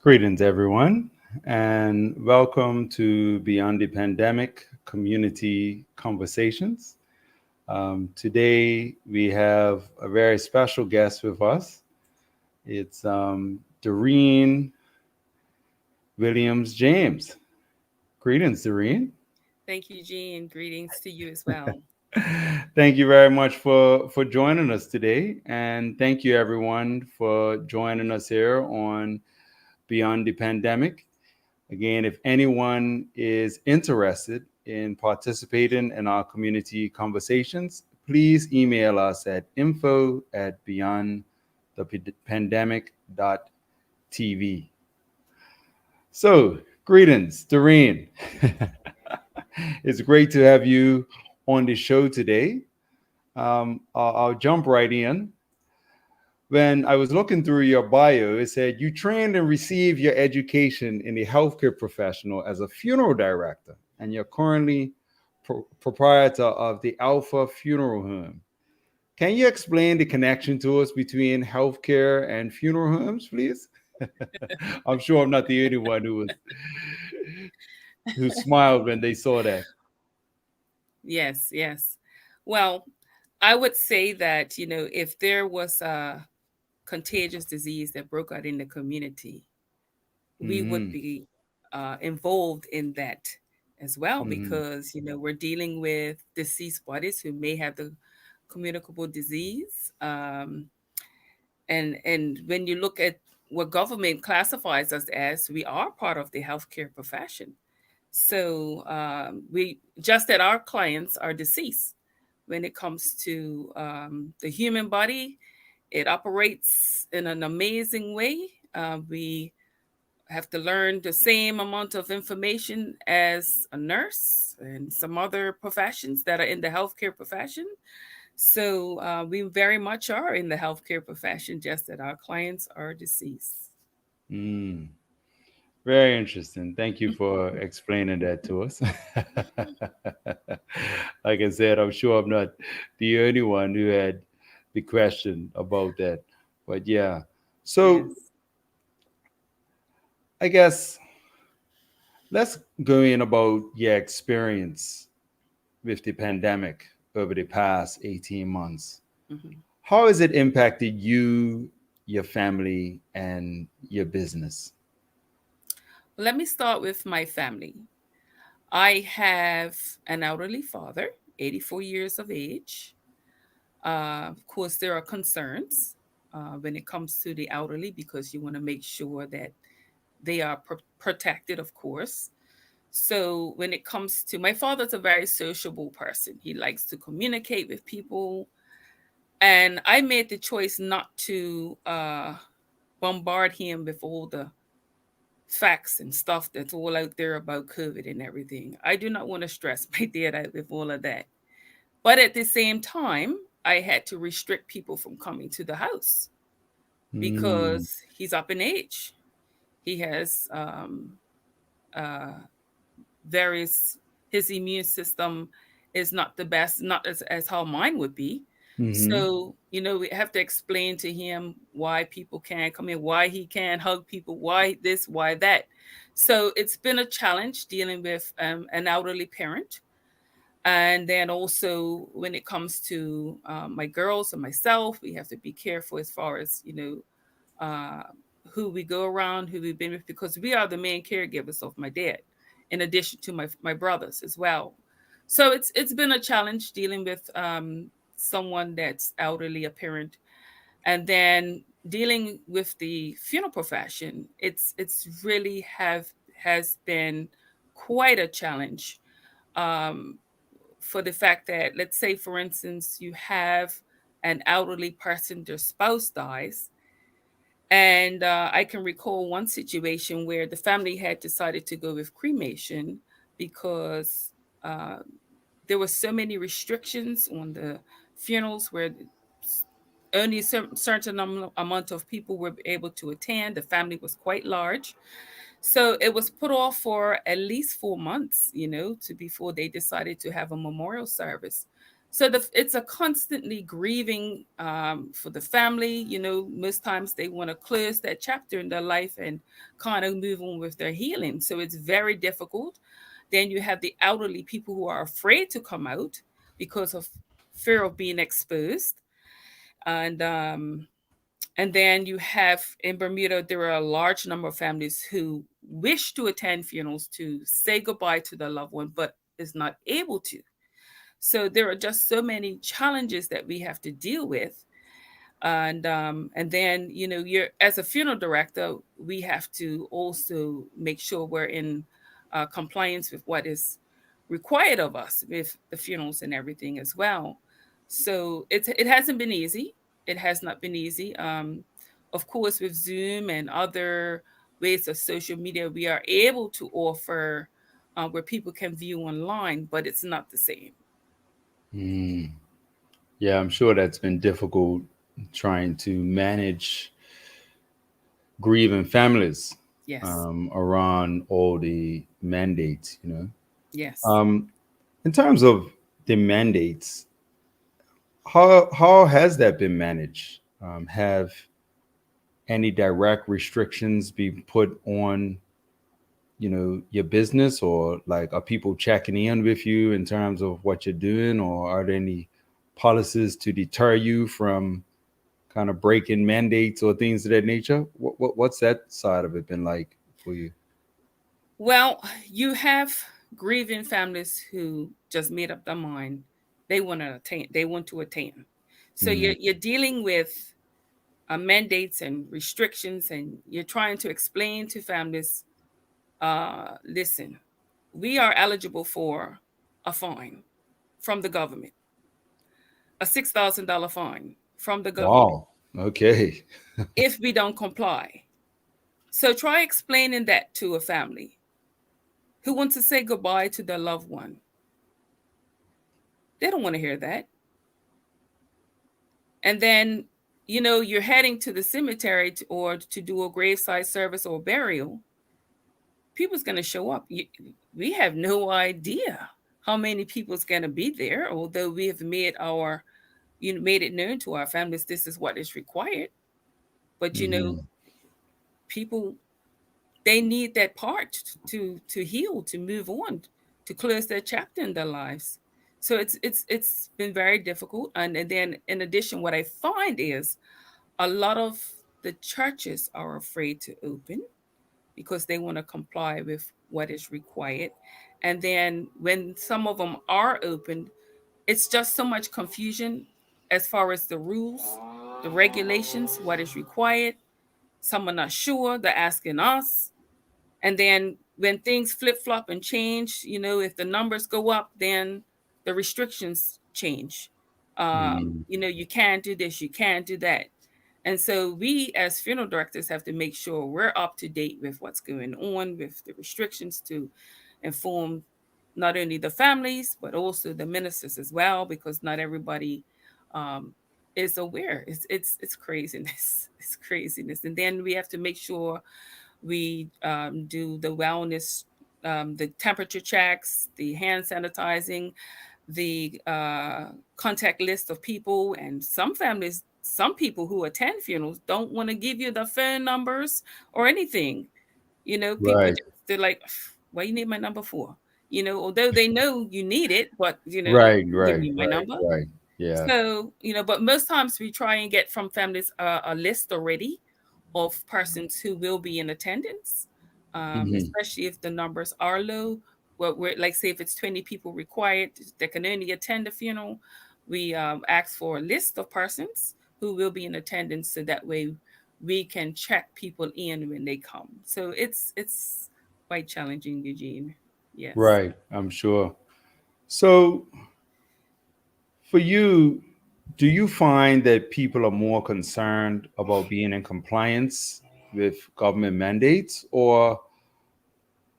Greetings, everyone, and welcome to Beyond the Pandemic Community Conversations. Today, we have a very special guest with us. It's Doreen Williams James. Greetings, Doreen. Thank you, Jean. Greetings to you as well. Thank you very much for joining us today, and thank you everyone for joining us here on Beyond the Pandemic. Again, if anyone is interested in participating in our community conversations, please email us at info@beyondthepandemic.tv. So, greetings, Doreen. It's great to have you on the show today. I'll jump right in. When I was looking through your bio, it said you trained and received your education in the healthcare professional as a funeral director, and you're currently proprietor of the Alpha Funeral Home. Can you explain the connection to us between healthcare and funeral homes, please? I'm sure I'm not the only one who smiled when they saw that. Yes, yes. Well, I would say that, if there was a contagious disease that broke out in the community, we would Mm-hmm. be involved in that as well Mm-hmm. because, we're dealing with deceased bodies who may have the communicable disease. And when you look at what government classifies us as, we are part of the healthcare profession. So we just that our clients are deceased. When it comes to the human body, it operates in an amazing way. We have to learn the same amount of information as a nurse and some other professions that are in the healthcare profession. So we very much are in the healthcare profession, just that our clients are deceased. Mm. Very interesting. Thank you for explaining that to us. Like I said, I'm sure I'm not the only one who had the question about that. But yeah. So Yes. I guess let's go in about your experience with the pandemic over the past 18 months. Mhm. How has it impacted you, your family, and your business? Let me start with my family. I have an elderly father, 84 years of age. Of course, there are concerns when it comes to the elderly because you want to make sure that they are protected, of course. So, when it comes to my father's a very sociable person, he likes to communicate with people. And I made the choice not to bombard him with all the facts and stuff that's all out there about COVID and everything. I do not want to stress my dad out with all of that. But at the same time, I had to restrict people from coming to the house Mm, because he's up in age. He has uh, various, his immune system is not the best, not as how mine would be. mm-hmm, So, we have to explain to him why people can't come in, why he can't hug people, why this, why that. So it's been a challenge dealing with an elderly parent. And then also when it comes to my girls and myself, we have to be careful as far as, uh, who we go around, who we've been with, because we are the main caregivers of my dad, in addition to my brothers as well. So it's been a challenge dealing with someone that's elderly, a parent, and then dealing with the funeral profession. It's really have has been quite a challenge um, for the fact that, let's say, for instance, you have an elderly person, their spouse dies, and I can recall one situation where the family had decided to go with cremation because uh, there were so many restrictions on the funerals where only a certain amount of people were able to attend. The family was quite large. So it was put off for at least 4 months, to before they decided to have a memorial service. So it's a constantly grieving for the family. Most times they want to close that chapter in their life and kind of move on with their healing. So it's very difficult. Then you have the elderly people who are afraid to come out because of fear of being exposed. And then you have in Bermuda, there are a large number of families who wish to attend funerals to say goodbye to their loved one, but is not able to. So there are just so many challenges that we have to deal with. And then you're as a funeral director, we have to also make sure we're in compliance with what is required of us with the funerals and everything as well. So it hasn't been easy. It has not been easy. Of course, with Zoom and other ways of social media, we are able to offer where people can view online, but it's not the same. Mm. Yeah, I'm sure that's been difficult trying to manage grieving families Yes. around all the mandates, you know. Yes. In terms of the mandates, how has that been managed? Have any direct restrictions been put on, your business, or like are people checking in with you in terms of what you're doing, or are there any policies to deter you from kind of breaking mandates or things of that nature? What's that side of it been like for you? Well, you have grieving families who just made up their mind they want to attain. They want to attain. So Mm, you're dealing with mandates and restrictions, and you're trying to explain to families, listen, we are eligible for a fine from the government, a $6,000 fine from the government wow. Okay. if we don't comply. So try explaining that to a family who wants to say goodbye to their loved one. They don't want to hear that. And then, you're heading to the cemetery or to do a graveside service or burial. People's going to show up. We have no idea how many people's going to be there, although we have made it known to our families this is what is required. But Hmm. people, they need that part to heal, to move on, to close their chapter in their lives. So it's been very difficult. And then in addition, what I find is a lot of the churches are afraid to open because they want to comply with what is required. And then when some of them are open, it's just so much confusion as far as the rules, the regulations, what is required. Some are not sure, they're asking us. And then when things flip flop and change, if the numbers go up, then the restrictions change. Hmm. You can't do this, you can't do that. And so we as funeral directors have to make sure we're up to date with what's going on with the restrictions to inform not only the families but also the ministers as well, because not everybody um, is aware. It's craziness. It's craziness. And then we have to make sure we do the wellness, the temperature checks, the hand sanitizing, the contact list of people. And some families, some people who attend funerals don't want to give you the phone numbers or anything. People Right. just, they're like, what you need my number for? Although they know you need it, but Right. giving Right. you my Right. number. Right. Yeah. So, but most times we try and get from families a list already of persons who will be in attendance, Hmm. especially if the numbers are low. Well, we're like, say, if it's 20 people required that can only attend the funeral, we ask for a list of persons who will be in attendance, so that way we can check people in when they come. So it's quite challenging, Eugene. Yes. Right. I'm sure. So for you, do you find that people are more concerned about being in compliance with government mandates, or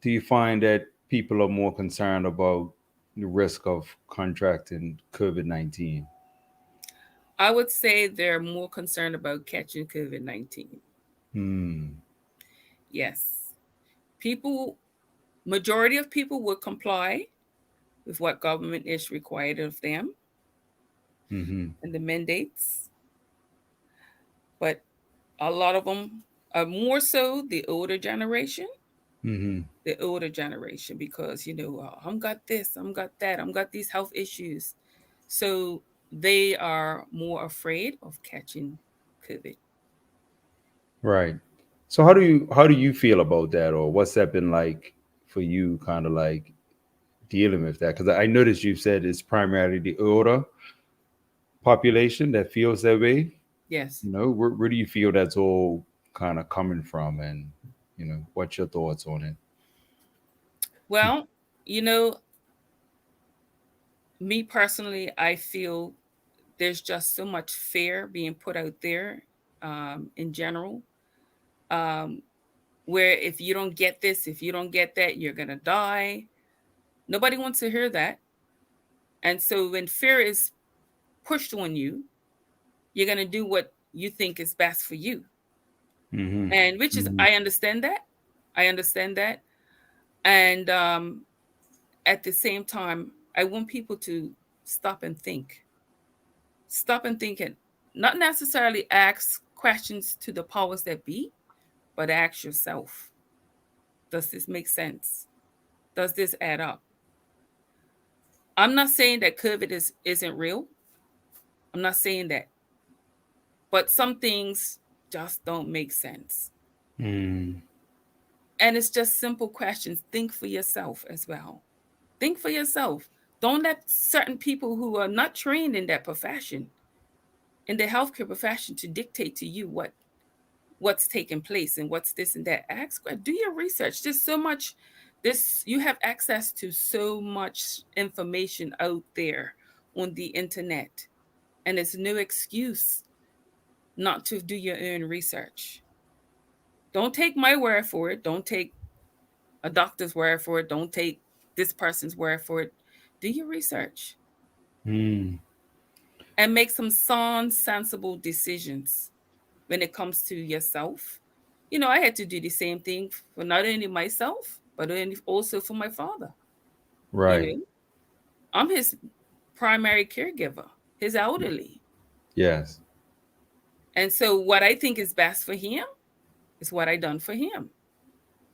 do you find that people are more concerned about the risk of contracting COVID-19? I would say they're more concerned about catching COVID-19. Hmm. Yes. People, majority of people would comply with what government is required of them. Mm-hmm. and the mandates, but a lot of them are more so Mm-hmm. the older generation, because I'm got this, I'm got that, I'm got these health issues, so they are more afraid of catching COVID. Right. So how do you feel about that, or what's that been like for you, kind of like dealing with that? Because I noticed you said it's primarily the older population that feels that way. Yes. Where do you feel that's all kind of coming from, and what's your thoughts on it? Well, you know, me personally, I feel there's just so much fear being put out there, in general, um, where if you don't get this, if you don't get that, you're going to die. Nobody wants to hear that. And so when fear is pushed on you, you're going to do what you think is best for you. Mm-hmm. And which is, Mm-hmm. I understand that. I understand that. And at the same time, I want people to stop and think. Stop and think, and not necessarily ask questions to the powers that be, but ask yourself, does this make sense? Does this add up? I'm not saying that COVID isn't real. I'm not saying that. But some things just don't make sense. Mm. And it's just simple questions. Think for yourself as well. Think for yourself. Don't let certain people who are not trained in that profession, in the healthcare profession, to dictate to you what's taking place and what's this and that. Ask, do your research. There's so much, this, you have access to so much information out there on the internet, and it's no excuse not to do your own research. Don't take my word for it. Don't take a doctor's word for it. Don't take this person's word for it. Do your research Mm. and make some sound, sensible decisions when it comes to yourself. I had to do the same thing for not only myself, but also for my father. You Right. know, I'm his primary caregiver, his elderly. Yes. And so what I think is best for him is what I done for him.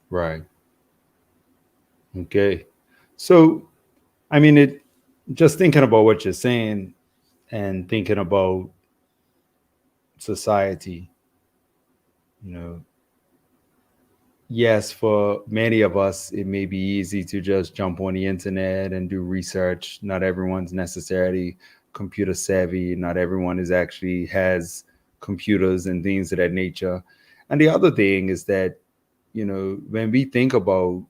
Right. Okay. So, I mean, it just thinking about what you're saying and thinking about society, you know, yes, for many of us, it may be easy to just jump on the internet and do research. Not everyone's necessarily computer savvy. Not everyone is actually has computers and things of that nature. And the other thing is that, when we think about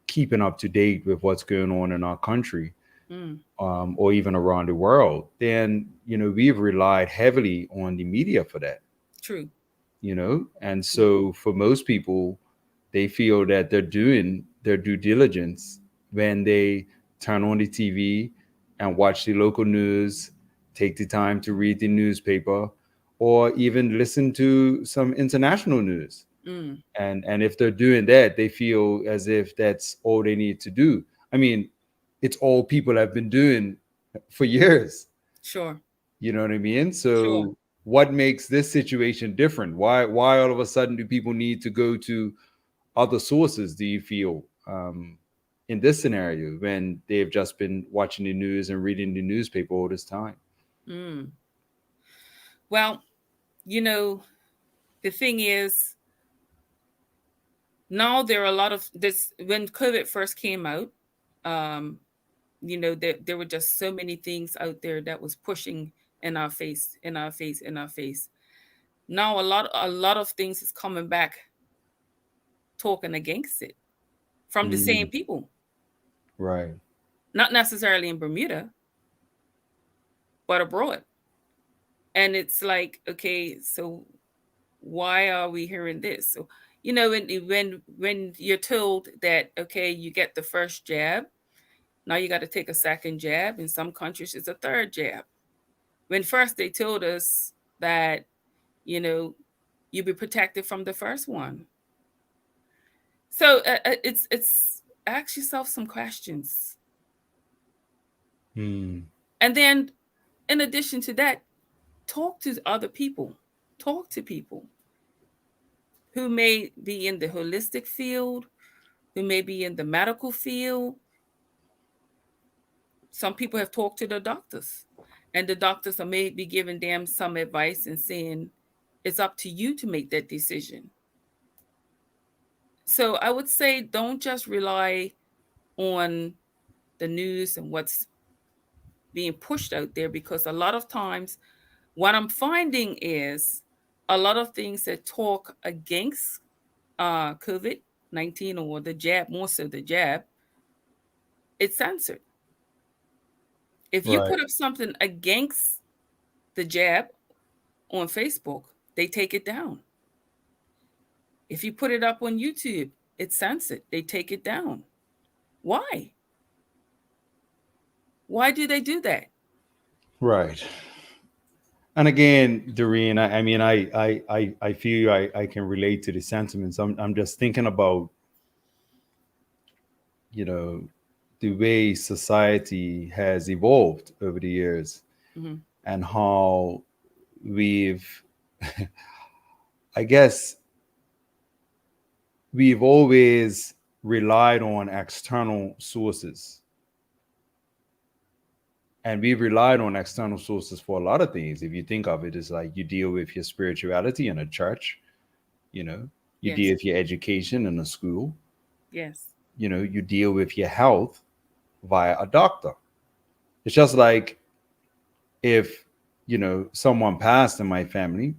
keeping up to date with what's going on in our country, Mm, or even around the world, then, we've relied heavily on the media for that. true. And Mm, so for most people, they feel that they're doing their due diligence when they turn on the TV and watch the local news, take the time to read the newspaper, or even listen to some international news. mm, And if they're doing that, they feel as if that's all they need to do. I mean, it's all people have been doing for years. sure. You know what I mean? Sure. So what makes this situation different? Why all of a sudden do people need to go to other sources, do you feel, in this scenario, when they've just been watching the news and reading the newspaper all this time? Mm. Well, you know, the thing is, now there are a lot of this. When COVID first came out, um, there were just so many things out there that was pushing in our face, in our face, in our face. Now a lot of things is coming back, talking against it from the same Mm, people, right. not necessarily in Bermuda, but abroad. And it's like, okay, so why are we hearing this? So, when you're told that, okay, you get the first jab, now you got to take a second jab. In some countries, it's a third jab. When first they told us that, you know, you be protected from the first one. So it's ask yourself some questions, Mm, and then in addition to that, talk to other people. Talk to people who may be in the holistic field, who may be in the medical field. Some people have talked to the doctors, and the doctors are maybe giving them some advice and saying it's up to you to make that decision. So I would say don't just rely on the news and what's being pushed out there, because a lot of times what I'm finding is a lot of things that talk against COVID 19 or the jab, more so the jab, it's censored. If you Right. put up something against the jab on Facebook, they take it down. If you put it up on YouTube, it's censored. They take it down. Why? Why do they do that? Right. And again, Doreen, I mean, I feel I can relate to the sentiments. I'm just thinking about, you know, the way society has evolved over the years Mm-hmm. and how we've, I guess, we've always relied on external sources. And we've relied on external sources for a lot of things. If you think of it, it's like you deal with your spirituality in a church, you know, you deal Yes. with your education in a school, Yes. you deal with your health via a doctor. It's just like if, someone passed in my family,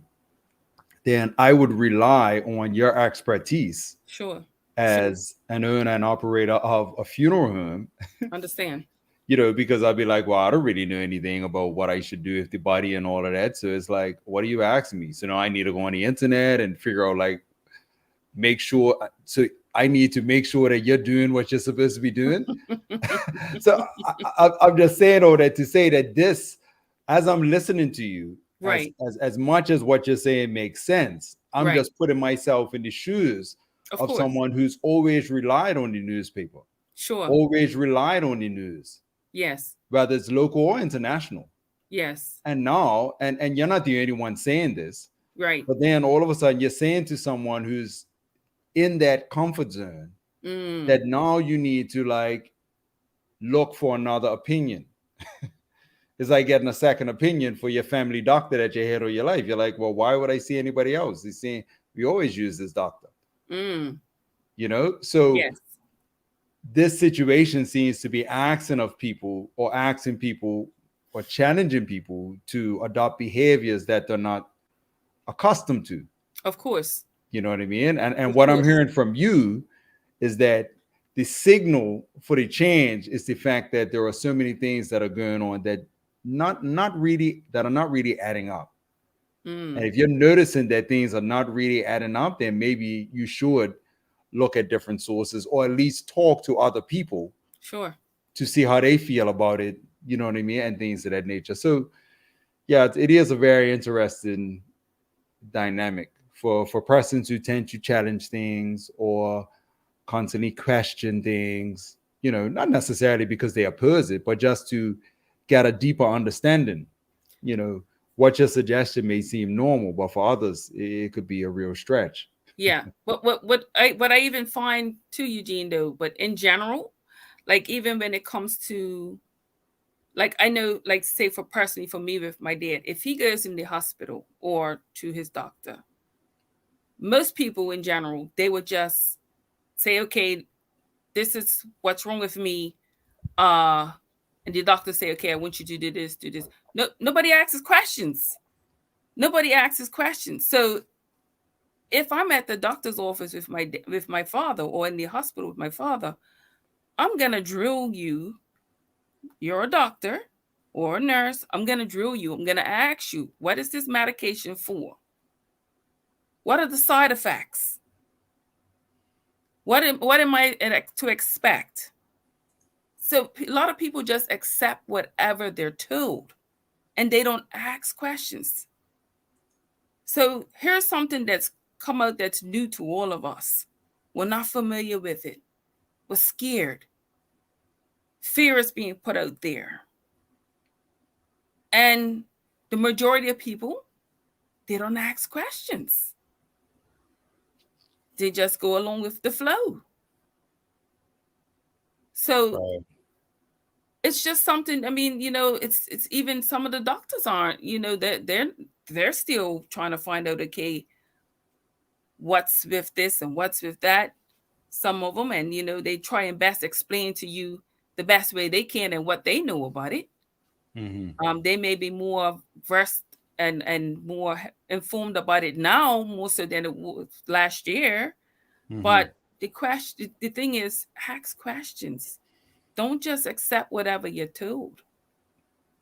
then I would rely on your expertise Sure. Sure. as an owner and operator of a funeral home, Understand. because I'd be like, well, I don't really know anything about what I should do with the body and all of that. So it's like, what are you asking me? So now I need to go on the internet and figure out, like, make sure. So I need to make sure that you're doing what you're supposed to be doing. So I'm just saying all that to say that this, as I'm listening to you, as, Right. as as much as what you're saying makes sense, I'm Right. just putting myself in the shoes Of of course. someone who's always relied on the newspaper, Sure. always relied on the news, Yes. whether it's local or international. Yes. And now, and you're not the only one saying this, Right. but then all of a sudden you're saying to someone who's in that comfort zone Mm. that now you need to, like, look for another opinion. It's like getting a second opinion for your family doctor that you had all your life. You're like, well, why would I see anybody else? He's saying we always use this doctor, Mm. So Yes. this situation seems to be asking people or challenging people to adopt behaviors that they're not accustomed to. Of course. You know what I mean? And Of what I'm course. hearing from you is that the signal for the change is the fact that there are so many things that are going on that are not really adding up. And Mm. if you're noticing that things are not really adding up, then maybe you should look at different sources, or at least talk to other people Sure. to see how they feel about it, you know what I mean, and things of that nature. So yeah, it is a very interesting dynamic for persons who tend to challenge things or constantly question things, not necessarily because they oppose it, but just to get a deeper understanding. you know what your suggestion may seem normal, but for others it could be a real stretch. Yeah. What I even find too, Eugene, though, but in general, like even when it comes to, like, I know, like, say for personally for me with my dad, if he goes in the hospital or to his doctor, most people in general, they would just say, okay, this is what's wrong with me. Uh and the doctor say, okay, I want you to do this, do this. No, nobody asks questions. Nobody asks questions. So if I'm at the doctor's office with my father, or in the hospital with my father, I'm gonna drill you. You're a doctor or a nurse. I'm gonna drill you. I'm gonna ask you, what is this medication for? What are the side effects? What am I to expect? So a lot of people just accept whatever they're told, and they don't ask questions. So here's something that's come out that's new to all of us. We're not familiar with it. We're scared. Fear is being put out there. And the majority of people, they don't ask questions. They just go along with the flow. So Right. it's just something. I mean, it's even some of the doctors aren't. That they're still trying to find out. Okay, what's with this and what's with that. Some of them, and they try and best explain to you the best way they can and what they know about it. Mm-hmm. They may be more versed and more informed about it now, more so than it was last year. Mm-hmm. But the thing is, ask questions. Don't just accept whatever you're told.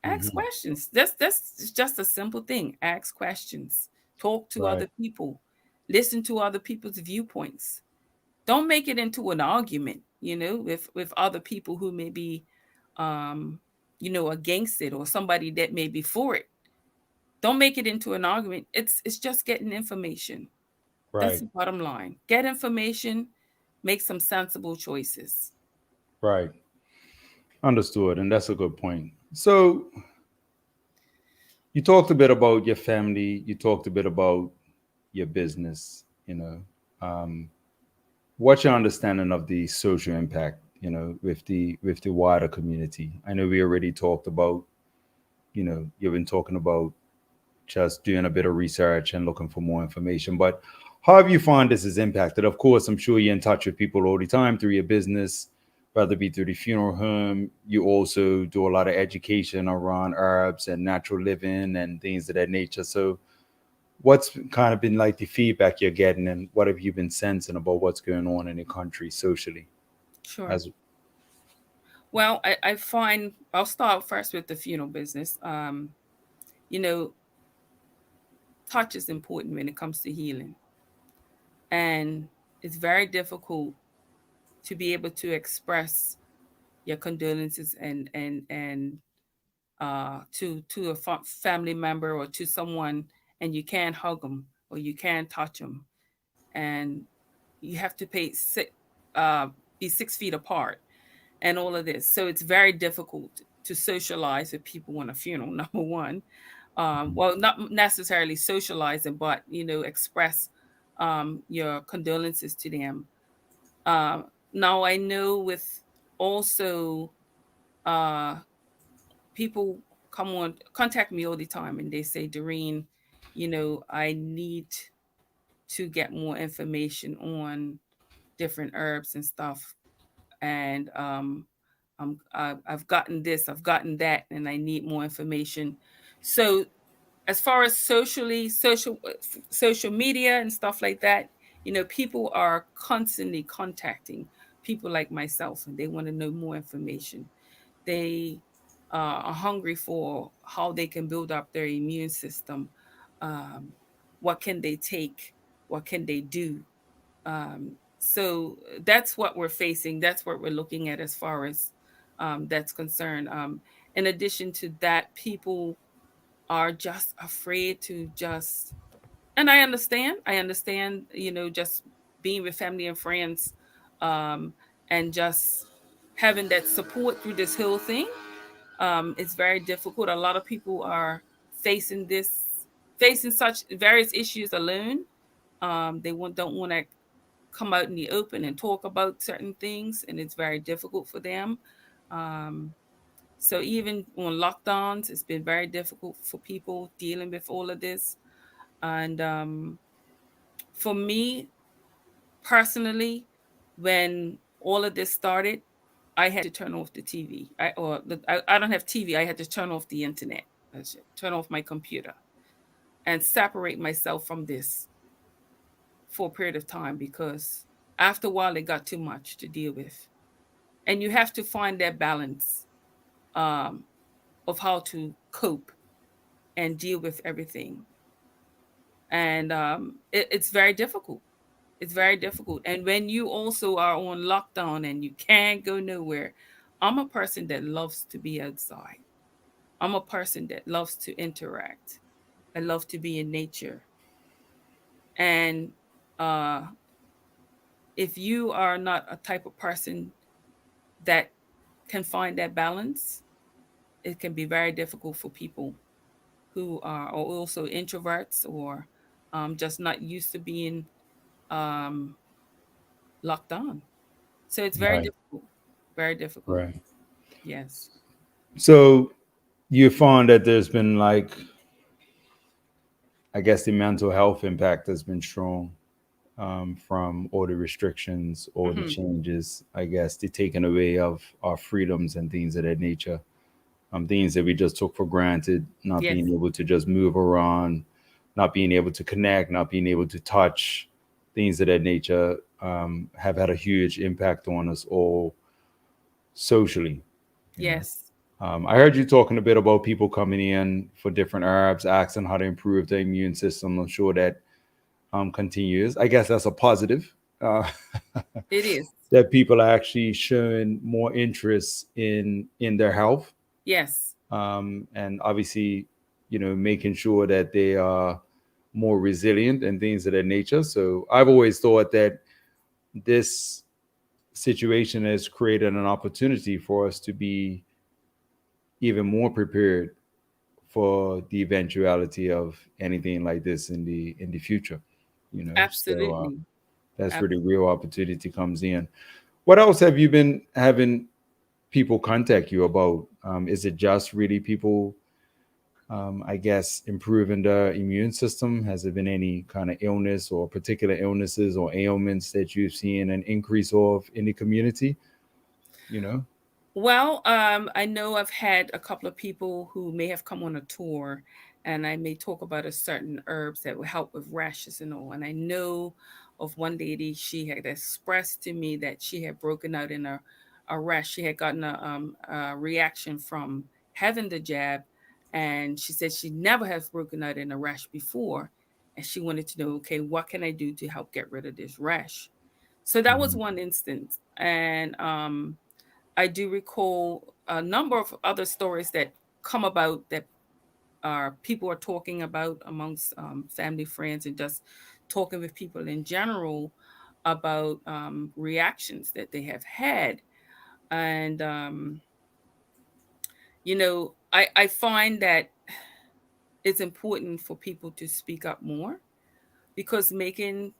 Ask Mm-hmm. questions. That's just a simple thing. Ask questions. Talk to Right. other people. Listen to other people's viewpoints. Don't make it into an argument, with other people who may be um, against it, or somebody that may be for it. Don't make it into an argument. It's just getting information. That's Right. the bottom line. Get information, make some sensible choices. Right. Understood. And that's a good point. So you talked a bit about your family. You talked a bit about your business. What's your understanding of the social impact? With the wider community. I know we already talked about. You've been talking about just doing a bit of research and looking for more information. But how have you found this has impacted? Of course, I'm sure you're in touch with people all the time through your business, whether it be through the funeral home. You also do a lot of education around herbs and natural living and things of that nature. So, what's kind of been like the feedback you're getting, and what have you been sensing about what's going on in the country socially? Sure. As Well, I find I'll start first with the funeral business. You know, touch is important when it comes to healing. And it's very difficult to be able to express your condolences and to a family member or to someone, and you can't hug them or you can't touch them, and you have to uh, be 6 feet apart and all of this. So it's very difficult to socialize with people in a funeral. Number one, well, not necessarily socializing, but express your condolences to them. Um, Now I know with also uh, people come on contact me all the time and they say, Doreen, I need to get more information on different herbs and stuff, and I've gotten this, I've gotten that, and I need more information. So as far as social media and stuff like that, people are constantly contacting people like myself, and they want to know more information. They are hungry for how they can build up their immune system. um, what can they take, what can they do? So that's what we're facing, that's what we're looking at as far as that's concerned. In addition to that, people are just afraid to just, and I understand, just being with family and friends, um, and just having that support through this whole thing. It's very difficult. A lot of people are facing this, facing such various issues alone. They don't want to come out in the open and talk about certain things, and it's very difficult for them. Um, so even on lockdowns, it's been very difficult for people dealing with all of this. And for me personally, when all of this started, I had to turn off the TV. I don't have TV. I had to turn off the internet. I should turn off my computer and separate myself from this for a period of time, because after a while it got too much to deal with, and you have to find that balance, um, of how to cope and deal with everything. And it's very difficult. It's very difficult. And when you also are on lockdown and you can't go nowhere, I'm a person that loves to be outside. I'm a person that loves to interact. I love to be in nature. And uh, if you are not a type of person that can find that balance, it can be very difficult for people who are also introverts or just not used to being um, locked on. So it's very Right. difficult, very difficult. Right. Yes. So you found that there's been like, I guess the mental health impact has been strong from all the restrictions, all the Hmm. changes, I guess, the taking away of our freedoms and things of that nature. Things that we just took for granted, not Yes. being able to just move around, not being able to connect, not being able to touch, things of that nature have had a huge impact on us all socially. You know, Yes. I heard you talking a bit about people coming in for different herbs, asking how to improve their immune system. I'm sure that continues. I guess that's a positive. Uh, It is. that people are actually showing more interest in their health, Yes. and obviously, making sure that they are more resilient and things of that nature. So I've always thought that this situation has created an opportunity for us to be even more prepared for the eventuality of anything like this in the future. So Absolutely. that's where Ab- the real opportunity comes in. What else have you been having people contact you about? Is it just really people, I guess, improving the immune system? Has there been any kind of illness or particular illnesses or ailments that you've seen an increase of in the community? You know? Well, I know I've had a couple of people who may have come on a tour, and I may talk about a certain herbs that will help with rashes and all. And I know of one lady, she had expressed to me that she had broken out in a rash. She had gotten a reaction from having the jab, and she said she never has broken out in a rash before, and she wanted to know, okay, what can I do to help get rid of this rash? So that was Mhm. one instance, and I do recall a number of other stories that come about that are people are talking about amongst family, friends, and just talking with people in general about reactions that they have had. And, I find that it's important for people to speak up more because making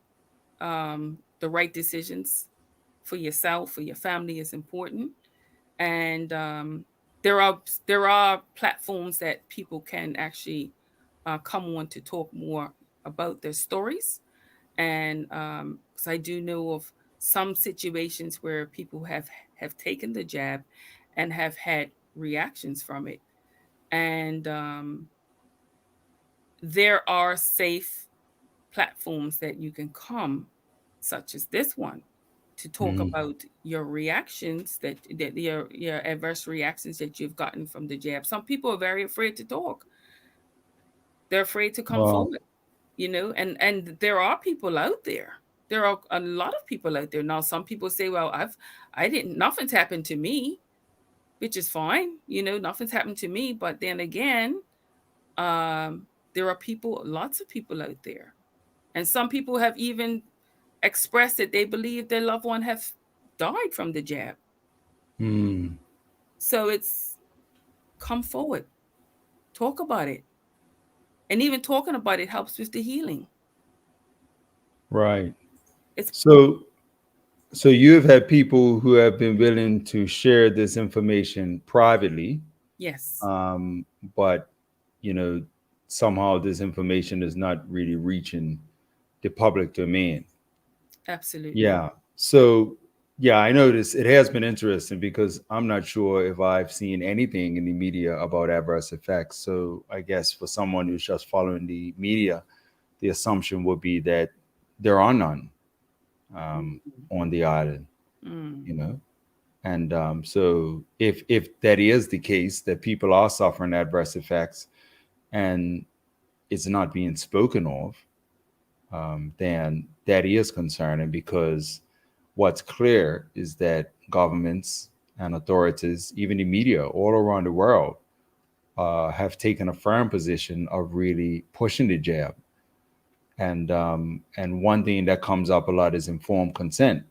the right decisions for yourself, for your family is important. And there are there are platforms that people can actually come on to talk more about their stories, and because I do know of some situations where people have taken the jab and have had reactions from it, and there are safe platforms that you can come, such as this one, to talk Mhm. about your reactions that your adverse reactions that you've gotten from the jab. Some people are very afraid to talk. They're afraid to come Well, forward, and there are people out there. There are a lot of people out there. Now some people say, well, I didn't nothing's happened to me, which is fine. Nothing's happened to me, but then again, um there are people, lots of people out there. And some people have even expressed that they believe their loved one have died from the jab. hmm, So it's come forward, talk about it. And even talking about it helps with the healing. right. It's important. So you've had people who have been willing to share this information privately, Yes, um, but you know, somehow this information is not really reaching the public domain. absolutely. Yeah. So, yeah, I noticed it has been interesting because I'm not sure if I've seen anything in the media about adverse effects. So, I guess for someone who's just following the media, the assumption would be that there are none um, Mm, on the island, mm, you know. And so, if that is the case, that people are suffering adverse effects and it's not being spoken of, then that is concerning because what's clear is that governments and authorities, even the media all around the world, have taken a firm position of really pushing the jab. And one thing that comes up a lot is informed consent.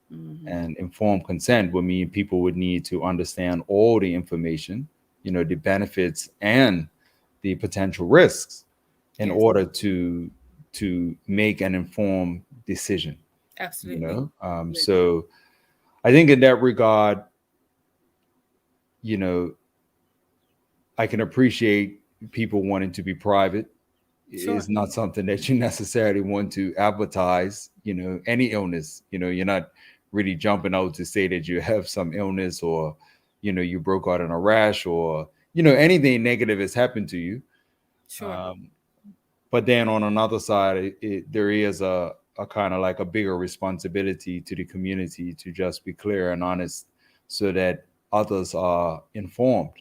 mhm. And informed consent would mean people would need to understand all the information, the benefits and the potential risks in Yes, order to make an informed decision. absolutely. So I think in that regard, you know, I can appreciate people wanting to be private. Is Sure, not something that you necessarily want to advertise. Any illness. You're not really jumping out to say that you have some illness, or you broke out in a rash, or anything negative has happened to you. sure. um, but then on another side, there is a kind of like a bigger responsibility to the community to just be clear and honest, so that others are informed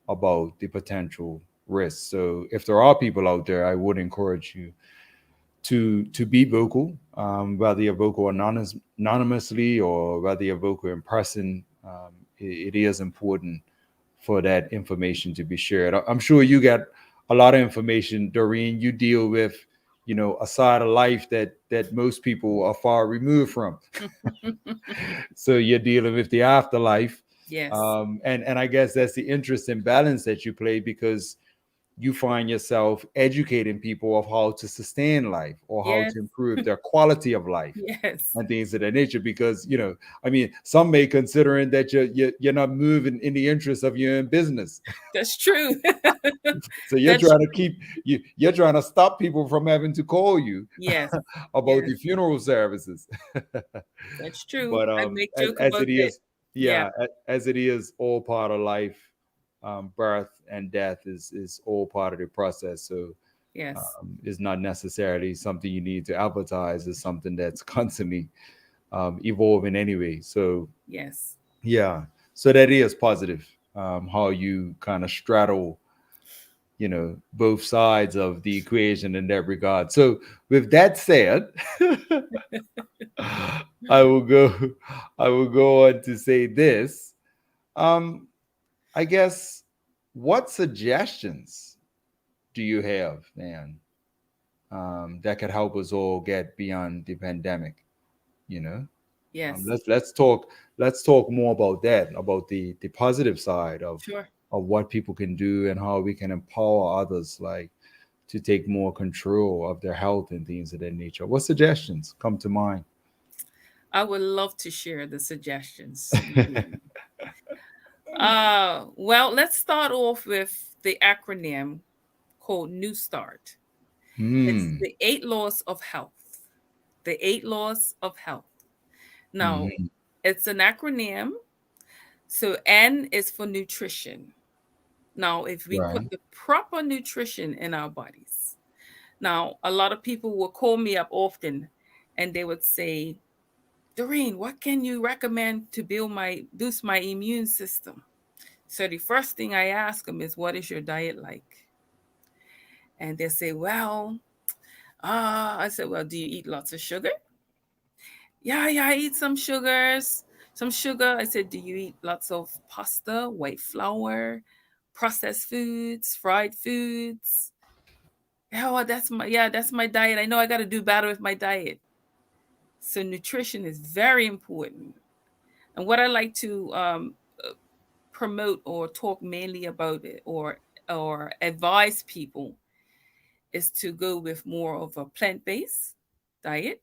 about the potential risks. So if there are people out there, I would encourage you to be vocal, whether you're vocal anonymously or whether you're vocal in person. It is important for that information to be shared. I'm sure you got a lot of information, Doreen. You deal with, a side of life that most people are far removed from. So you're dealing with the afterlife, Yes, and I guess that's the interesting balance that you play, because you find yourself educating people of how to sustain life or how yes, to improve their quality of life yes. and things of that nature. Because I mean, some may considering that you're not moving in the interest of your own business. That's true. So you're That's trying to true. you're trying to stop people from having to call you Yes, about yes, the funeral services. that's true. But I make as, joke as about it that. is, Yeah, yeah, as it is all part of life. Birth and death is all part of the process. So yes, is not necessarily something you need to advertise. It's something that's constantly evolving anyway. So yes. yeah, so that is positive. How you kind of straddle, both sides of the equation in that regard. So with that said, I will go. I will go on to say this. Um, I guess, what suggestions do you have, man, that could help us all get beyond the pandemic? You know, Yes, let's talk more about that, about the positive side sure. of what people can do and how we can empower others, like to take more control of their health and things of that nature. What suggestions come to mind? I would love to share the suggestions. Well, let's start off with the acronym called New Start. It's Hmm. the 8 laws of health. The 8 laws of health. Now, Hmm. it's an acronym. So N is for nutrition. Now, if we put Right. the proper nutrition in our bodies. Now, a lot of people will call me up often and they would say, Doreen, what can you recommend to boost my immune system? So the first thing I ask them is, what is your diet like? And they say, well, I said, well, do you eat lots of sugar? Yeah, I eat some sugars, some sugar. I said, do you eat lots of pasta, white flour, processed foods, fried foods? Oh, that's my diet. I know I got to do better with my diet. So nutrition is very important. And what I like to promote or talk mainly about it, or advise people, is to go with more of a plant-based diet.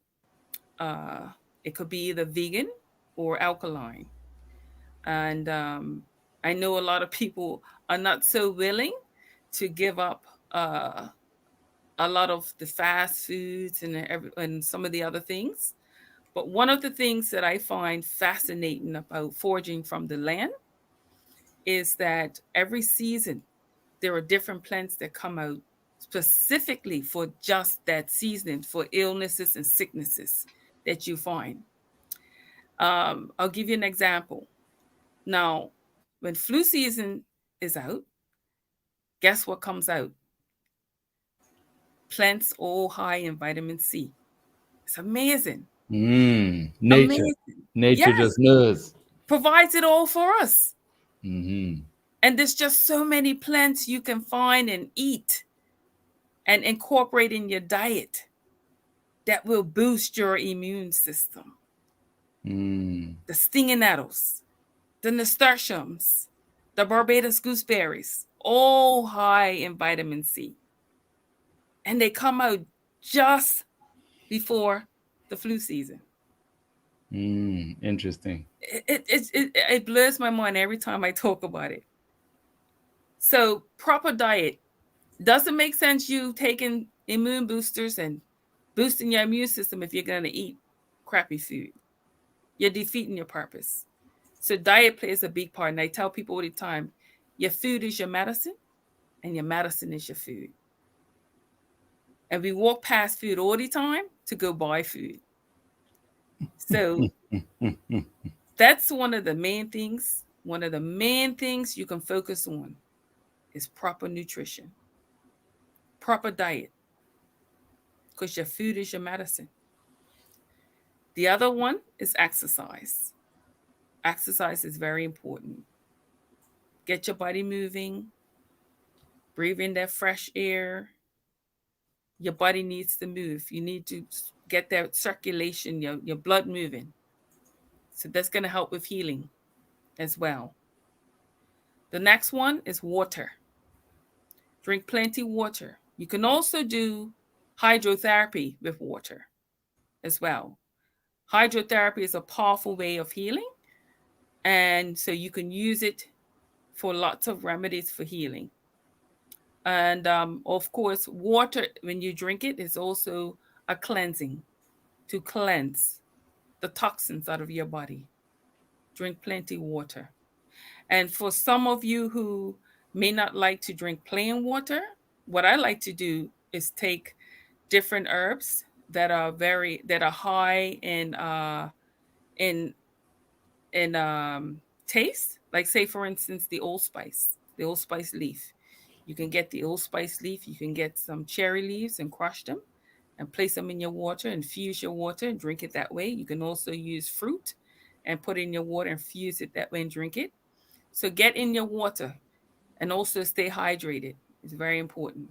Uh, it could be either vegan or alkaline. And I know a lot of people are not so willing to give up uh, a lot of the fast foods and some of the other things. But one of the things that I find fascinating about foraging from the land is that every season there are different plants that come out specifically for just that season, for illnesses and sicknesses that you find. I'll give you an example. Now, when flu season is out, guess what comes out? Plants all high in vitamin C. It's amazing. Nature. Amazing. Nature Yes, just knows. provides it all for us. Hmm. And there's just so many plants you can find and eat and incorporate in your diet that will boost your immune system. Mm. The stinging nettles, the nasturtiums. The Barbados gooseberries, all high in vitamin C. And they come out just before the flu season. Interesting. It blows my mind every time I talk about it. So, proper diet doesn't make sense you taking immune boosters and boosting your immune system if you're going to eat crappy food. You're defeating your purpose. So, diet plays a big part. And I tell people all the time, your food is your medicine, and your medicine is your food. And we walk past food all the time to go buy food. So that's one of the main things. One of the main things you can focus on is proper nutrition, proper diet, because your food is your medicine. The other one is exercise. Exercise is very important. Get your body moving, breathe in that fresh air. Your body needs to move. You need to get that circulation, your blood moving. So that's going to help with healing as well. The next one is water. Drink plenty water. You can also do hydrotherapy with water as well. Hydrotherapy is a powerful way of healing, and so you can use it for lots of remedies for healing. And of course, water, when you drink it, is also a cleansing to cleanse the toxins out of your body. Drink plenty water. And for some of you who may not like to drink plain water, what I like to do is take different herbs that are high in taste. Like, say for instance, the allspice leaf. You can get the allspice leaf. You can get some cherry leaves and crush them and place them in your water, infuse your water and drink it that way. You can also use fruit and put in your water and fuse it that way and drink it. So get in your water and also stay hydrated. It's very important.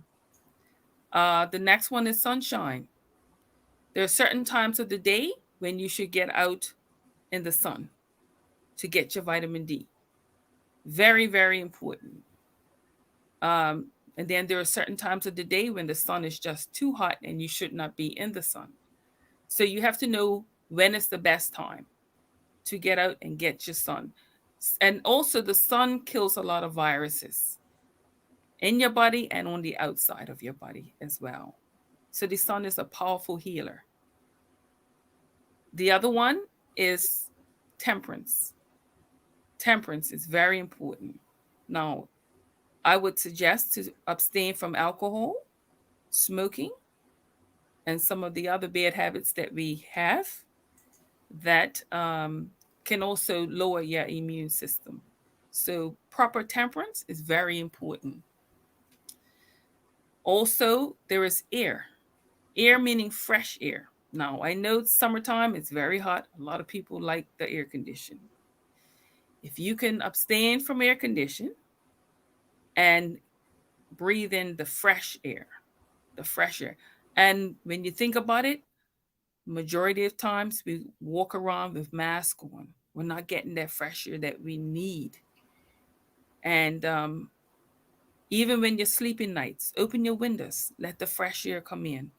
The next one is sunshine. There are certain times of the day when you should get out in the sun to get your vitamin D. Very, very important. Um, and then there are certain times of the day when the sun is just too hot and you should not be in the sun. So you have to know when is the best time to get out and get your sun. And also, the sun kills a lot of viruses in your body and on the outside of your body as well. So the sun is a powerful healer. The other one is temperance. Temperance is very important. Now, I would suggest to abstain from alcohol, smoking, and some of the other bad habits that we have that can also lower your immune system. So, proper temperance is very important. Also, there is air. Air meaning fresh air. Now, I know it's summertime, it's very hot. A lot of people like the air condition. If you can abstain from air condition and breathe in the fresh air, the fresh air. And when you think about it, majority of times we walk around with masks on. We're not getting that fresh air that we need. And even when you're sleeping nights, open your windows, let the fresh air come in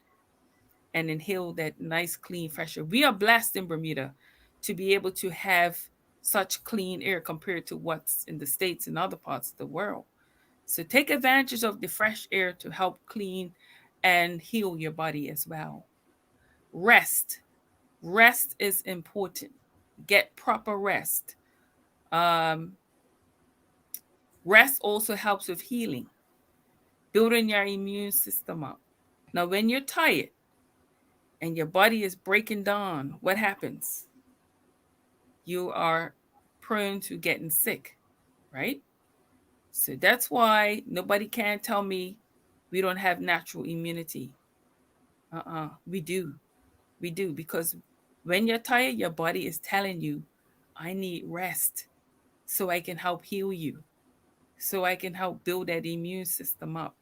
and inhale that nice, clean, fresh air. We are blessed in Bermuda to be able to have such clean air compared to what's in the States and other parts of the world. So take advantage of the fresh air to help clean and heal your body as well. Rest. Rest is important. Get proper rest. Um, Rest also helps with healing, building your immune system up. Now, when you're tired and your body is breaking down, what happens? You are prone to getting sick, right? So that's why nobody can tell me we don't have natural immunity. We do. We do, because when you're tired, your body is telling you, I need rest so I can help heal you, so I can help build that immune system up.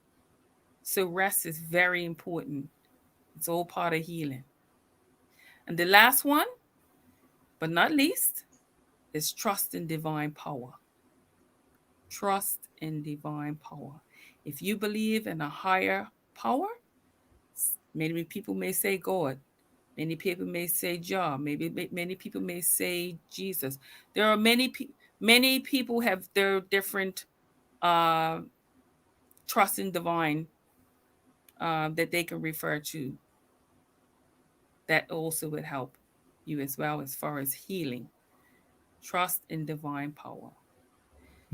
So rest is very important. It's all part of healing. And the last one, but not least, is trust in divine power. Trust in divine power. If you believe in a higher power, many people may say God. Many people may say Jah. Maybe many people may say Jesus. There are many people have their different uh, trust in divine that they can refer to. That also would help you as well as far as healing. Trust in divine power.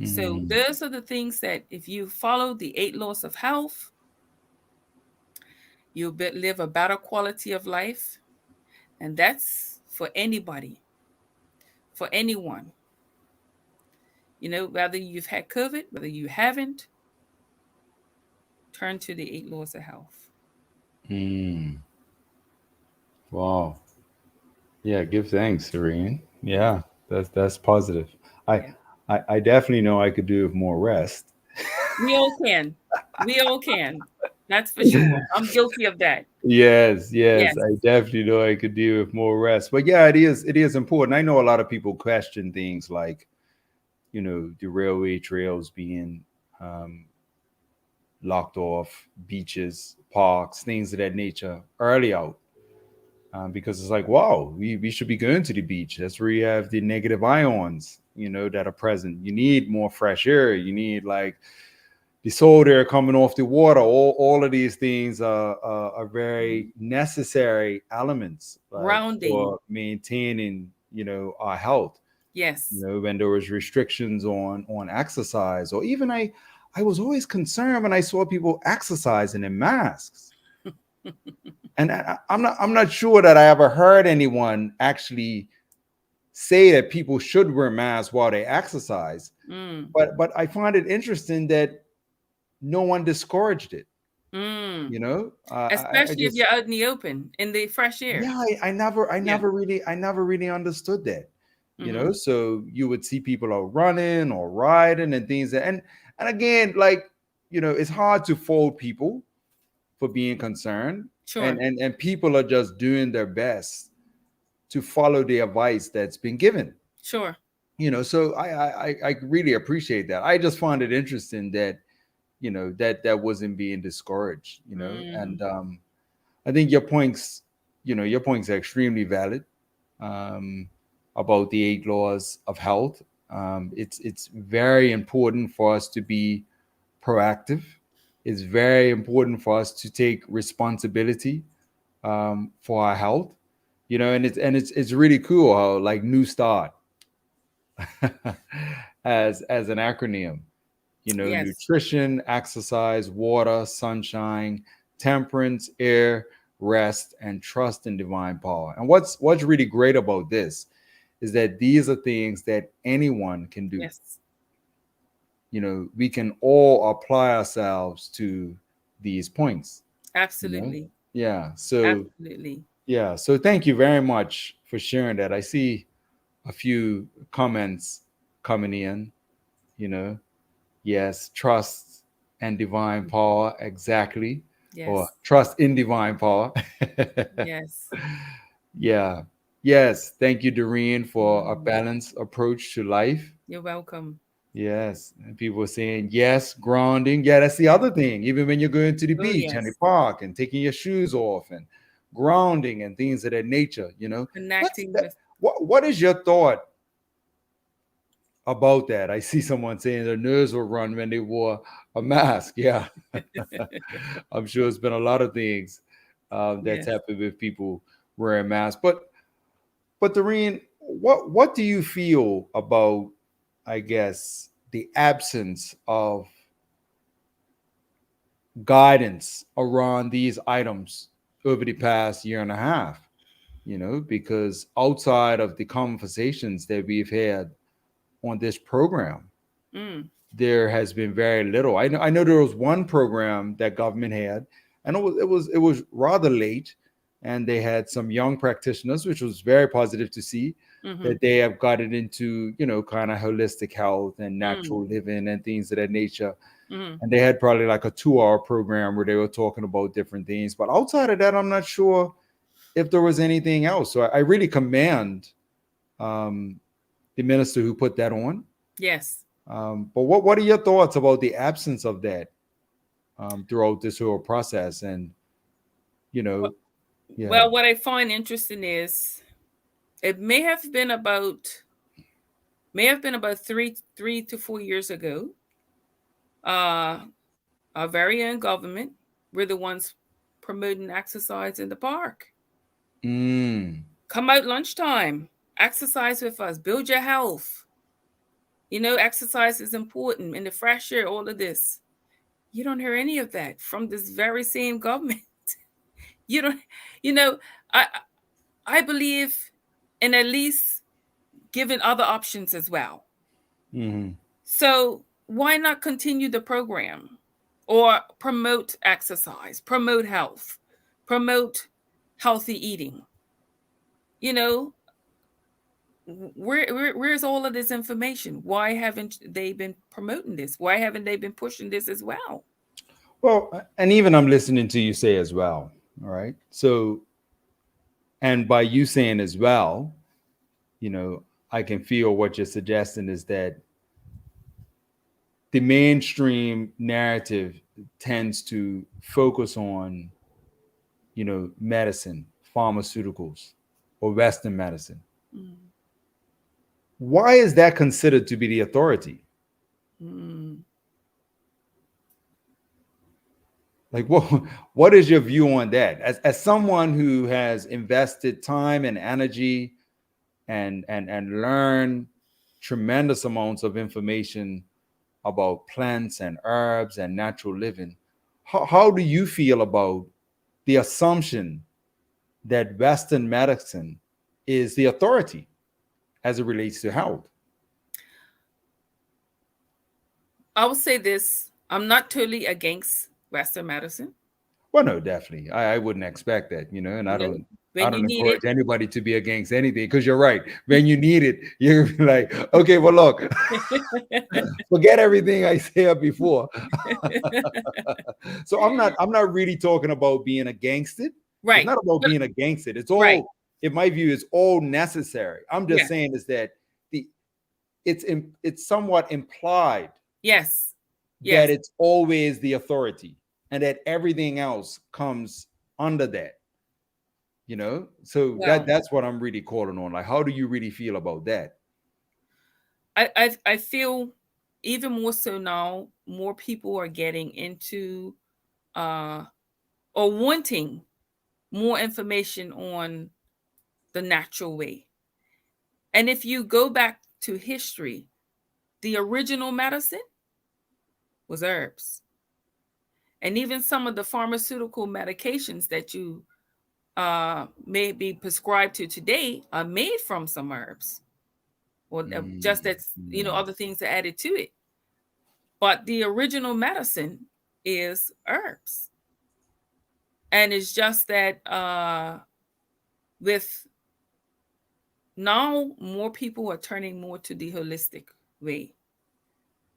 So Mm, those are the things that if you follow the 8 laws of health, you'll live a better quality of life. And that's for anybody, for anyone. Whether you've had COVID, whether you haven't, turn to the 8 laws of health. mm. Wow. Yeah, give thanks, Doreen. Yeah, that's positive. I, Yeah. I definitely know I could do with more rest. We all can. We all can. That's for sure. I'm guilty of that. Yes, yes, Yes. I definitely know I could do with more rest. But yeah, it is important. I know a lot of people question things like, the railway trails being um, locked off, beaches, parks, things of that nature early out. Because it's like, wow, we should be going to the beach. That's where you have the negative ions, that are present. You need more fresh air. You need like the salt air coming off the water. All of these things are very necessary elements, like Grounding. for maintaining, our health. Yes. When there was restrictions on exercise, or even I was always concerned when I saw people exercising in masks. And I'm not sure that I ever heard anyone actually say that people should wear masks while they exercise. Mm. But I find it interesting that no one discouraged it. Mm. I Especially if just, you're out in the open, in the fresh air. yeah, I Yeah. never really understood that. Mm-hmm. So you would see people are running or riding and things, and again, like, it's hard to fault people for being concerned, and Sure. and people are just doing their best to follow the advice that's been given. Sure. So I really appreciate that. I just find it interesting that that wasn't being discouraged. Mm. And I think your points are extremely valid, um, about the 8 laws of health. It's very important for us to be proactive. It's very important for us to take responsibility, for our health. And it's really cool how, like, New Start as an acronym. Yes. Nutrition, exercise, water, sunshine, temperance, air, rest, and trust in divine power. And what's really great about this is that these are things that anyone can do. Yes. We can all apply ourselves to these points. you know Absolutely. yeah, so Absolutely. yeah, so thank you very much for sharing that. I see a few comments coming in. you know Yes, trust and divine power, exactly. Or Yes. trust in divine power. Yes. Yeah. Yes. Thank you, Doreen, for a Mm. balanced approach to life. You're welcome. Yes. And people are saying, yes, grounding. Yeah, that's the other thing. Even when you're going to the Oh, beach and the yes. park and taking your shoes off and grounding and things of that nature. What's Connecting that? with. What is your thought about that? I see someone saying their nerves will run when they wore a mask. Yeah. I'm sure it's been a lot of things that's Yes. happened with people wearing masks. But Doreen, what do you feel about, I guess, the absence of guidance around these items over the past year and a half? Because outside of the conversations that we've had on this program, Mm. there has been very little. I know there was one program that government had, and it was rather late, and they had some young practitioners, which was very positive to see Mm-hmm. that they have got it into kind of holistic health and Mm. natural living and things of that nature. Mm. And they had probably like a 2-hour program where they were talking about different things. But outside of that, I'm not sure if there was anything else. So I really commend um, the minister who put that on. Yes. But what are your thoughts about the absence of that throughout this whole process? And you know, yeah. Well, what I find interesting is it may have been about 3 to 4 years ago. Uh, our very own government were the ones promoting exercise in the park. Mm, Come out lunchtime, exercise with us, build your health. Exercise is important in the fresh air, all of this. You don't hear any of that from this very same government. You don't, you know, I I believe in at least giving other options as well. hmm. So why not continue the program or promote exercise, promote health, promote healthy eating? You know, where's all of this information? Why haven't they been promoting this? Why haven't they been pushing this as well? Well, and even I'm listening to you say as well. All right. So, and by you saying as well, you know, I can feel what you're suggesting is that the mainstream narrative tends to focus on, medicine, pharmaceuticals, or Western medicine. Mm. Why is that considered to be the authority? Mm. Like, what is your view on that? As someone who has invested time and energy and learned tremendous amounts of information about plants and herbs and natural living, how do you feel about the assumption that Western medicine is the authority as it relates to health? I will say this: I'm not totally against Western medicine. Well, no, definitely. I wouldn't expect that, and You I know, don't I when you don't need encourage anybody to be against anything because you're right. When you need it, you're like, okay, well, look, it. forget everything I said before. So I'm not really talking about being against it. It's Right. not about But being against it. It's right. all, in my view, is all necessary. I'm just Yeah. saying is that the it's somewhat implied Yes. that Yes. it's always the authority and that everything else comes under that. So Well, that's what I'm really calling on. Like, how do you really feel about that? I feel even more so now, more people are getting into uh or wanting more information on the natural way. And if you go back to history, the original medicine was herbs. And even some of the pharmaceutical medications that you may be prescribed to today are made from some herbs, or just Mm, that's mm, other things are added to it. But the original medicine is herbs, and it's just that with now more people are turning more to the holistic way.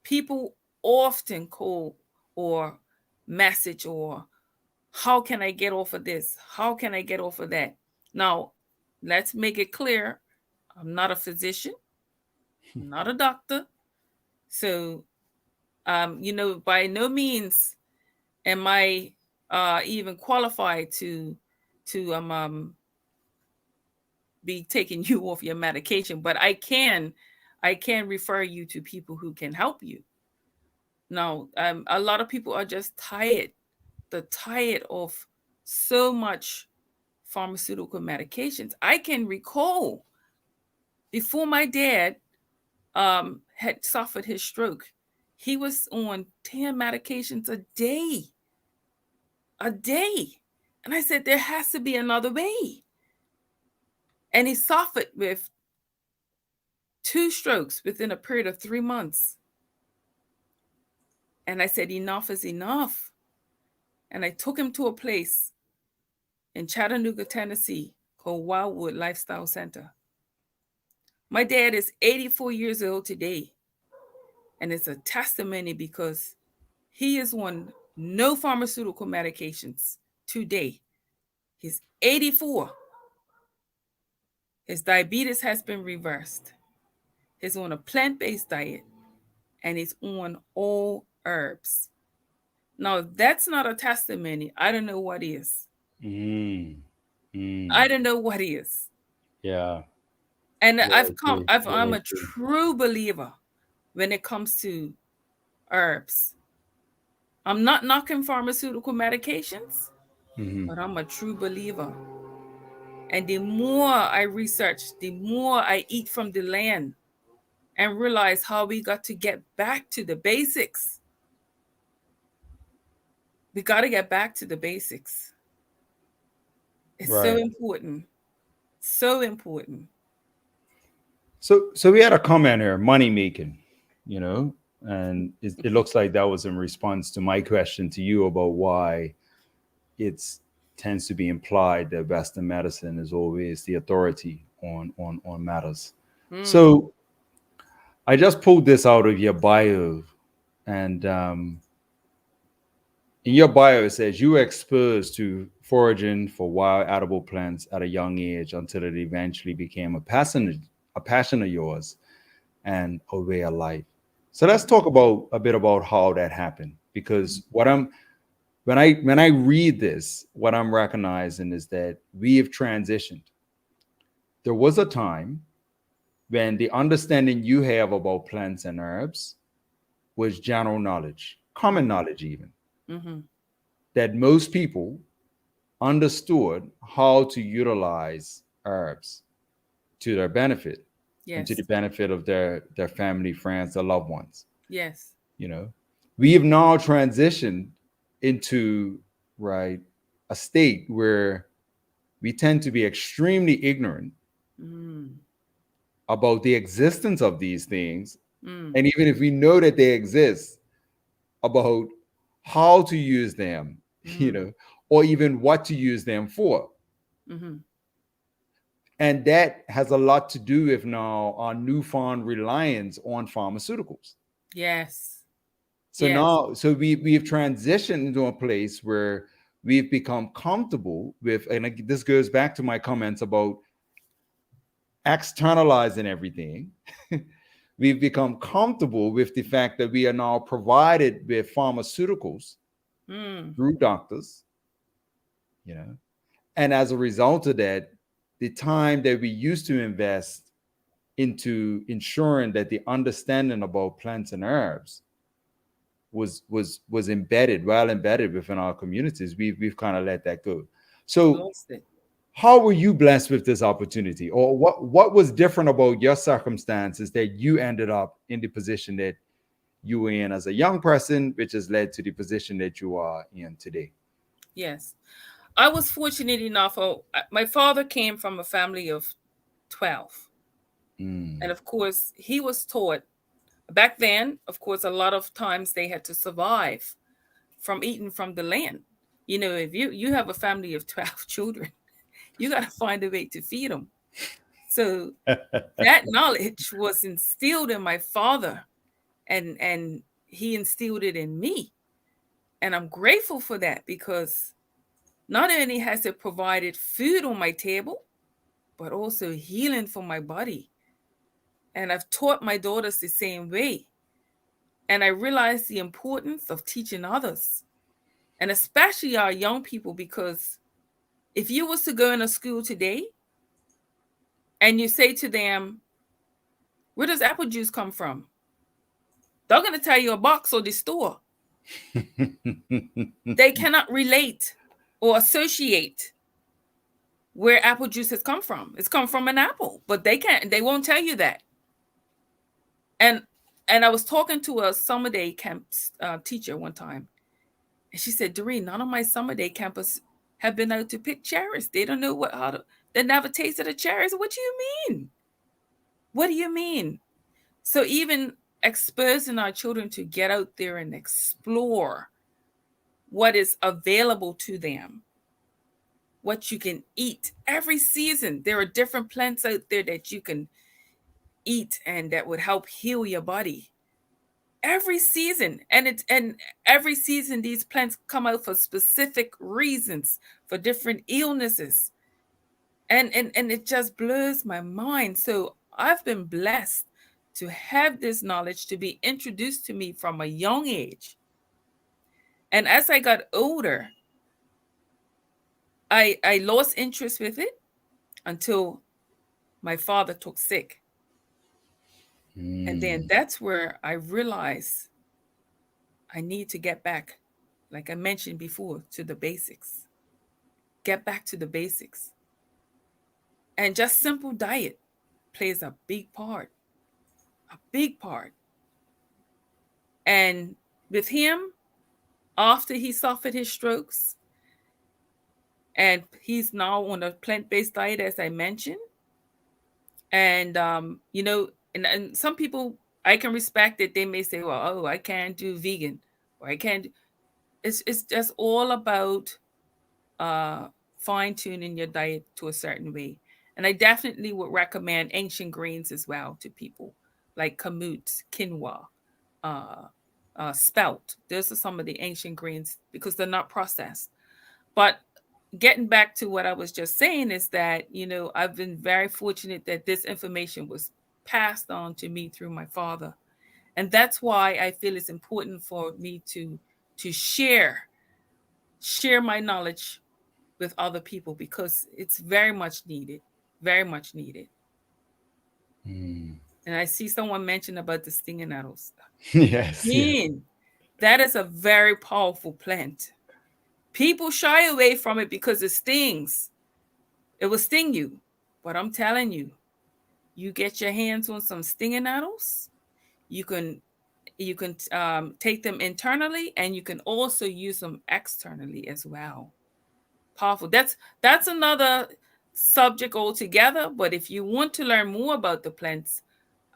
People often call or message or how can I get off of this? How can I get off of that? Now, let's make it clear: I'm not a physician, I'm not a doctor. So, by no means am I even qualified to be taking you off your medication, but I can refer you to people who can help you. Now, a lot of people are just tired. They're tired of so much pharmaceutical medications. I can recall before my dad had suffered his stroke, he was on 10 medications a day, a day. And I said, there has to be another way. And he suffered with 2 strokes within a period of 3 months. And I said, enough is enough. And I took him to a place in Chattanooga, Tennessee called Wildwood Lifestyle Center. My dad is 84 years old today. And it's a testimony because he is on no pharmaceutical medications today. He's 84. His diabetes has been reversed. He's on a plant based diet. and it's on all herbs. Now, that's not a testimony. I don't know what is. Mm. I Mm. don't know what is. Yeah. And Very true. I'm Very a true. true believer when it comes to herbs. I'm not knocking pharmaceutical medications, Hmm. but I'm a true believer. And the more I research, the more I eat from the land and realize how we got to get back to the basics. We got to get back to the basics. It's so Right. important. So important. So we had a comment here, money making, you know, and it looks like that was in response to my question to you about why it's tends to be implied that Western medicine is always the authority on matters. Mm, So I just pulled this out of your bio, and in your bio it says you were exposed to foraging for wild edible plants at a young age until it eventually became a passion of yours and a way of life. So let's talk about a bit about how that happened, because what I'm when I read this, what I'm recognizing is that we have transitioned. There was a time when the understanding you have about plants and herbs was general knowledge, common mm, knowledge even, mm-hmm. that most people understood how to utilize herbs to their benefit and to Yes. the benefit of their family, friends, their loved ones. Yes. You know, we have now transitioned into, right, a state where we tend to be extremely ignorant Mm, about the existence of these things, mm, and even if we know that they exist, about how to use them, you mm, know, or even what to use them for. mm-hmm. And that has a lot to do with now our newfound reliance on pharmaceuticals. Yes. So Yes. now, so we've transitioned into a place where we've become comfortable with, and this goes back to my comments about externalizing everything. We've become comfortable with the fact that we are now provided with pharmaceuticals Mm, through doctors, you know, and as a result of that, the time that we used to invest into ensuring that the understanding about plants and herbs was embedded, well embedded within our communities, we've kind of let that go. So lost it. how were you blessed with this opportunity, or what was different about your circumstances that you ended up in the position that you were in as a young person, which has led to the position that you are in today? Yes. I was fortunate enough. My father came from a family of 12. And Mm. of course, he was taught back then, of course, a lot of times they had to survive from eating from the land. You know, if you have a family of 12 children, you got to find a way to feed them. So that knowledge was instilled in my father, and he instilled it in me. And I'm grateful for that because not only has it provided food on my table, but also healing for my body. And I've taught my daughters the same way. And I realized the importance of teaching others, and especially our young people, because if you was to go in a school today and you say to them, where does apple juice come from? They're going to tell you a box or the store. They cannot relate or associate where apple juice has come from. It's come from an apple, but they won't tell you that. And and I was talking to a summer day camp teacher one time, and she said, Doreen, none of my summer day campers have been out to pick cherries. They don't know they never tasted a cherry. So what do you mean? What do you mean? So even exposing our children to get out there and explore what is available to them, what you can eat every season. There are different plants out there that you can eat and that would help heal your body. Every season, and every season these plants come out for specific reasons, for different illnesses, and it just blows my mind. So I've been blessed to have this knowledge to be introduced to me from a young age. And as I got older, I lost interest with it until my father took sick. And then Mm. that's where I realized I need to get back, like I mentioned before, to the basics. Get back to the basics. And just simple diet plays a big part, a big part. And with him, after he suffered his strokes, and he's now on a plant-based diet, as I mentioned. And and some people, I can respect that they may say, well, oh, I can't do vegan, or I can't. It's just all about uh, fine tuning your diet to a certain way. And I definitely would recommend ancient grains as well to people, like kamut, quinoa, uh, spelt. Those are some of the ancient grains because they're not processed. But getting back to what I was just saying is that, I've been very fortunate that this information was passed on to me through my father. And that's why I feel it's important for me to share my knowledge with other people because it's very much needed, very much needed. Mm. And I see someone mention about the stinging nettles. Yes, yes. Man, that is a very powerful plant. People shy away from it because it stings. It will sting you. But I'm telling you, you get your hands on some stinging nettles, you can take them internally, and you can also use them externally as well. Powerful. That's another subject altogether. But if you want to learn more about the plants,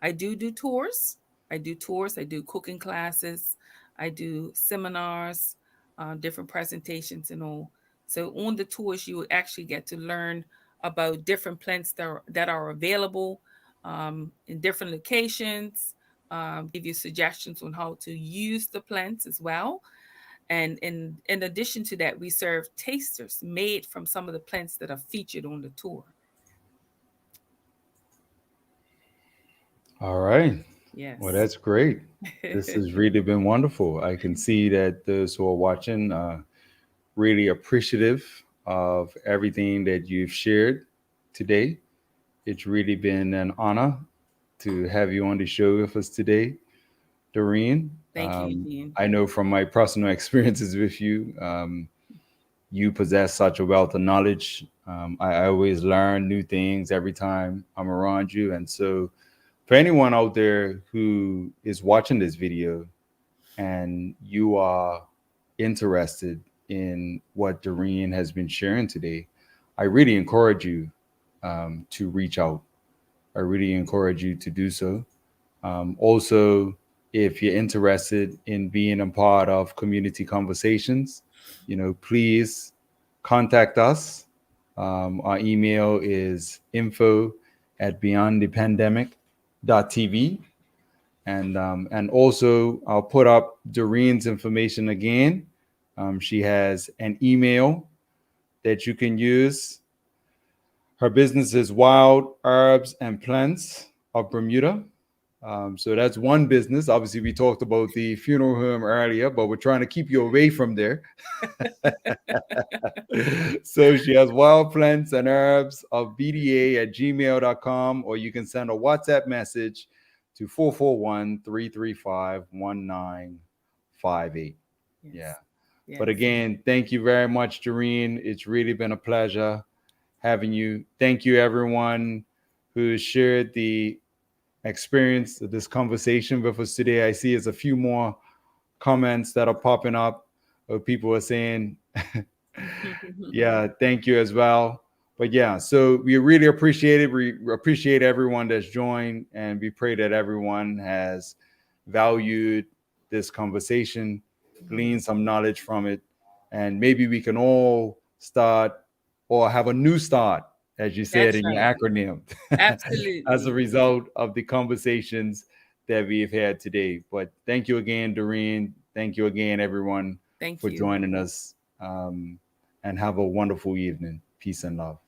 I do tours. I do tours. I do cooking classes. I do seminars, different presentations, and all. So on the tours, you will actually get to learn about different plants that are available in different locations. Give you suggestions on how to use the plants as well. And in addition to that, we serve tasters made from some of the plants that are featured on the tour. All right. Well, Yes. that's great. This has really been wonderful. I can see that those who are watching really appreciative of everything that you've shared today. It's really been an honor to have you on the show with us today, Doreen. Thank you, Eugene. I know from my personal experiences with you, you possess such a wealth of knowledge. I always learn new things every time I'm around you. And so, for anyone out there who is watching this video and you are interested in what Doreen has been sharing today, I really encourage you to reach out. I really encourage you to do so. Also, if you're interested in being a part of community conversations, please contact us. Our email is info@beyondthepandemic.tv. And also, I'll put up Doreen's information again. She has an email that you can use. Her business is Wild Herbs and Plants of Bermuda. So that's one business. Obviously, we talked about the funeral home earlier, but we're trying to keep you away from there. So she has wild plants and herbs of bda@gmail.com, or you can send a WhatsApp message to 441-335-1958. Yes. Yeah. But Yes. again, thank you very much, Doreen. It's really been a pleasure having you. Thank you, everyone who shared the experience of this conversation with us today. I see there's a few more comments that are popping up of people are saying, yeah, thank you as well. But yeah, so we really appreciate it. We appreciate everyone that's joined, and we pray that everyone has valued this conversation, gleaned some knowledge from it, and maybe we can all start or have a new start, as you said That's in your right. acronym, as a Absolutely. result of the conversations that we've had today. But thank you again, Doreen. Thank you again, everyone, Thank for you. joining us. And have a wonderful evening. Peace and love.